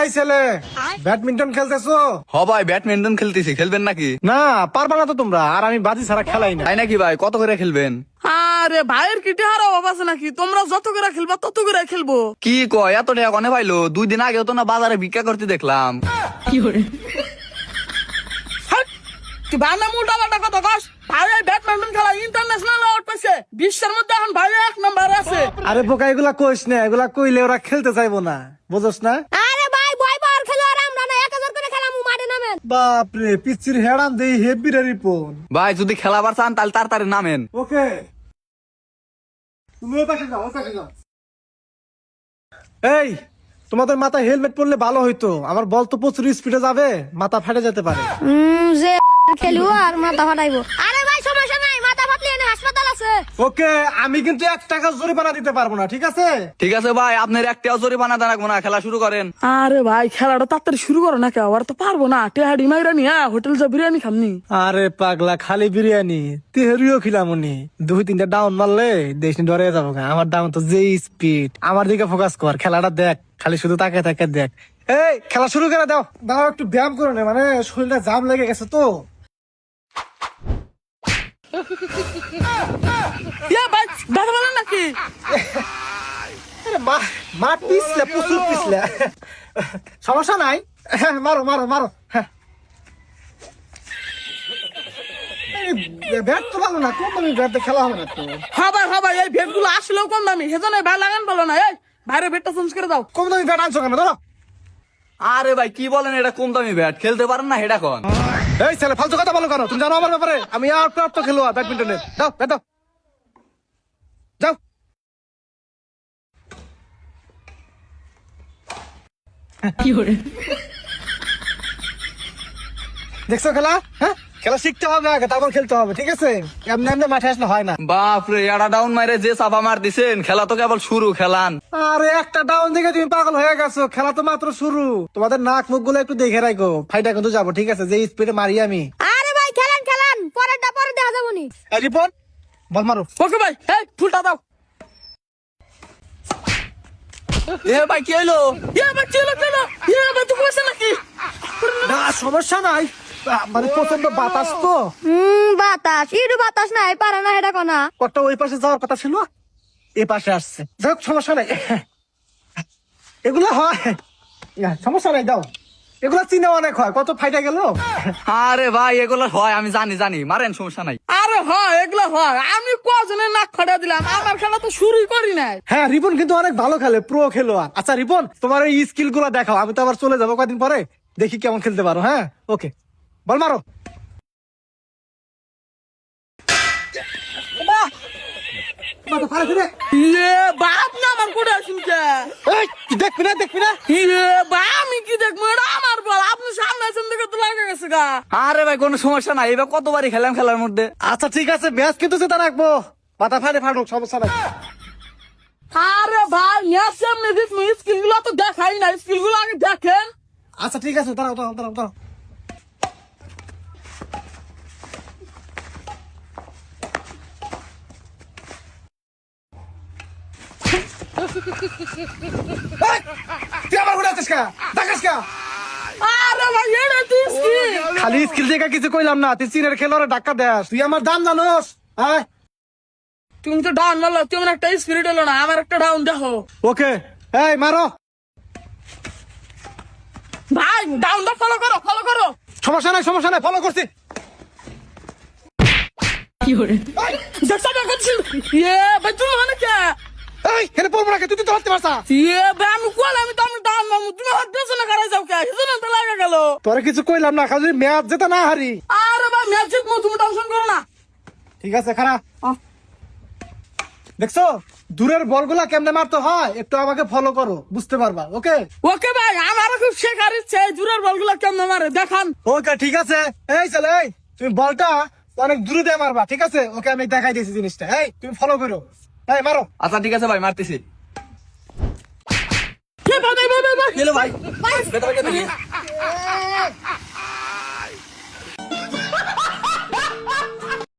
এই ছেলে, ব্যাডমিন্টন খেলতেছো? হ ভাই, ব্যাডমিন্টন খেলতেছি, খেলবেন নাকি? না, পারবা না তো তোমরা। আর আমি বাজি ছাড়া খেলাই না। তাই নাকি ভাই? কত করে খেলবেন? আরে ভাইয়ের কি টেহার অভাব আছে নাকি? তোমরা যত করে খেলবা তত করে খেলবো। কি কয়, এত টাকা কনে পাইলো? 2 দিন আগে তো না বাজারে ভিক্ষা করতে দেখলাম। হাট! তুই বানা মোটা বাটা কথা কস। ভাই ব্যাডমিন্টন খেলা ইন্টারন্যাশনাল অ্যাওয়ার্ড পাইছে। বিশ্বের মধ্যে এখন ভাই 1 নাম্বার আছে। আরে বোকা, এগুলা কইস না। এগুলা কইলে ওরা খেলতে চাইবো না, বুঝছ না? আরে ভাই ভয় পাওয়ার খেলোয়াড় আমরা না, 1000 করে খেলামু, মাঠে নামেন। বাপরে, পিচ্চির হেডাম দেই হেভি রে রিপন। ভাই যদি খেলাবার চান তাহলে তাড়াতাড়ি নামেন। ওকে, তুমি ওই পাশে যাও, ওই পাশে যাও। এই, তোমাদের মাথায় হেলমেট পরলে ভালো হইতো। আমার বল তো প্রচুর স্পিডে যাবে, মাথা ফেটে যেতে পারে। যে খেলুয়া আর মাথা ফাটাইবো। আরে ভাই সমস্যা নাই, মাথা ফাটলে এনে হাসপাতাল আছে। ওকে, আমি কিন্তু 1 টাকা জরিমানা দিতে পারবো না, ঠিক আছে? ঠিক আছে ভাই, আপনার একটাও জরিমানা দেন রাখবো না, খেলা শুরু করেন। আরে ভাই খেলাটা তাড়াতাড়ি শুরু করো না, কেউ আর তো পারবো না। টেহাড়ি মাইরা নিয়ে হোটেল যা বিরিয়ানি খামনি। আরে পাগলা, খালি বিরিয়ানি তেহরিও খিলামুনি। 2-3টা ডাউন মারলে দেশ নিয়ে ডরে যাবো। আমার ডাউন তো যে স্পিড। আমার দিকে ফোকাস কর, খেলাটা দেখ, খালি শুধু তাকে তাকে দেখ। এই, খেলা শুরু করে দাও। দাও একটু ব্যায়াম করে নে, মানে শরীরটা জাম লেগে গেছে তো। ভাই ব্যথা বলেন নাকি? আরে মা পিছলে, প্রচুর পিছলে। সমস্যা নাই, মারো মারো মারো। ব্যাট তো ভালো না, কোন দামি ব্যাট খেলা হবে না তো। হ্যাঁ ভাই এই ভেট গুলো আসলেও কম দামি, সেজন্য ভাই লাগান বলো না। এই ভাইরে ভেটটা চেঞ্জ করে দাও। কম দামি ব্যাট আনছো কেন? ধরো। আরে ভাই কি বলেন, এটা কম দামি ব্যাট, খেলতে পারেন না এটা কোন? এই ছেলে, ফালতু কথা বলো কেন? তুমি জানো আমার ব্যাপারে? আমি আর তো খেলোয়া ব্যাডমিন্টনের। দাও ব্যাট দাও, যাও। দেখছো খেলা? হ্যাঁ, খেলা শিখতে হবে আগে, তারপর খেলতে হবে, ঠিক আছে? এমনি এমনি মাঠে আসলে হয় না। বাপরে, এটা ডাউন মারে যে চাপা মার দিছেন, খেলা তো কেবল শুরু, খেলান। আরে একটা ডাউন দেখে তুমি পাগল হয়ে গেছো? খেলা তো মাত্র শুরু। তোমাদের নাক মুখ গুলো একটু দেখে রাখো, ফাইটা কিন্তু যাবো, ঠিক আছে? যে স্পিডে মারি আমি। আরে ভাই খেলেন খেলেন, পরেরটা পরে দেখা যাবো নি। এই রিপন, বল মারো। ওকে ভাই, এই ফুলটা দাও। এ ভাই কি হইলো? ভাই চলো চলো, ভাই তুমি বসে নাকি? না, সমস্যা নাই, মানে প্রচন্ড বাতাস তো। বাতাস ইডু বাতাস নাই, পারে না এটা কোনা। কত ওই পাশে যাওয়ার কথা ছিল, এই পাশে আসছে। যাই হোক, সমস্যা নাই, এগুলো হয়, সমস্যা নাই। দাও, এগুলো চিনে অনেক হয়। কত ফাইটা গেল। আরে ভাই এগুলো হয়, আমি জানি, মারেন, সমস্যা নাই। আরে হয় এগুলো হয়, আমি কজনের নাক ফাটা দিলাম, আমার খেলা তো শুরুই করি নাই। হ্যাঁ, রিপন কিন্তু অনেক ভালো খেলে, প্রো খেলোয়াড়। আচ্ছা রিপন, তোমার এই স্কিল গুলো দেখাও, আমি তো আবার চলে যাবো কদিন পরে, দেখি কেমন খেলতে পারো। হ্যাঁ, ওকে, বল মারো। বাপ না আমার কোটে আসুন কে? দেখবি না, দেখবি না। ভাই আমি কি দেখবো, এটা আমার বল। আপনি সামনে আছেন দেখে তো লাগে গেছে গা। আরে ভাই কোনো সমস্যা নাই, এবার কতবারই খেলাম খেলার মধ্যে। আচ্ছা ঠিক আছে, ম্যাচ কিন্তু যেটা রাখবো, মাথা ফাটুক, সমস্যা নাই। আরে ভাই ম্যাচ এমনি দেখবো, স্কিল গুলো তো দেখাই না, স্কিল গুলো আগে দেখেন। আচ্ছা ঠিক আছে, দাঁড়াও। তুই আমার ঘুরে আসছিস কা? দেখাস কা? আরে ভাই এটা তো স্কিল। খালি স্কিল দেখে কিছু কইলাম না, তুই চীনের খেলোয়াড়ে ধাক্কা দেস। তুই আমার দাম জানোস? হ্যাঁ, তুমি তো ডাউন মারলো, তোমার একটা স্পিরিট এলো না, আমার একটা ডাউন দেখো। ওকে, এই মারো। ভাই ডাউনটা ফলো করো। সমস্যা নাই, ফলো করছি। দেখছো না করছিল? ভাই তুমি মানে কে? এই, এখানে পড়বো না কে? তুই তো ধরতে পারছা। ভাই আমি কোয়াল, আমি ডাউন মারবো, তুমি হাত দিয়েছো না, কারাই যাও কে? সেজন্য তো লাগা গেল। তোরে কিছু কইলাম না, খালি ম্যাচ যেতে না হারি। আরে ভাই ম্যাচ জিতবো, তুমি টেনশন করো না। ঠিক আছে, খারাপ। দেখছো দূরের বলগুলা কেমনে মারতে হয়, একটু আমাকে ফলো করো, বুঝতে পারবা। ওকে ওকে ভাই, আমারও খুব শেখার ইচ্ছে, দূরের বলগুলো কেমন মারে দেখান। ওকে, ঠিক আছে। এই চলে, এই তুমি বলটা অনেক দূরে দিয়ে মারবা, ঠিক আছে? ওকে, আমি দেখাই দিয়েছি জিনিসটা। এই তুমি ফলো করো, এই মারো। আচ্ছা ঠিক আছে ভাই, মারতেছি। ভাই ভাই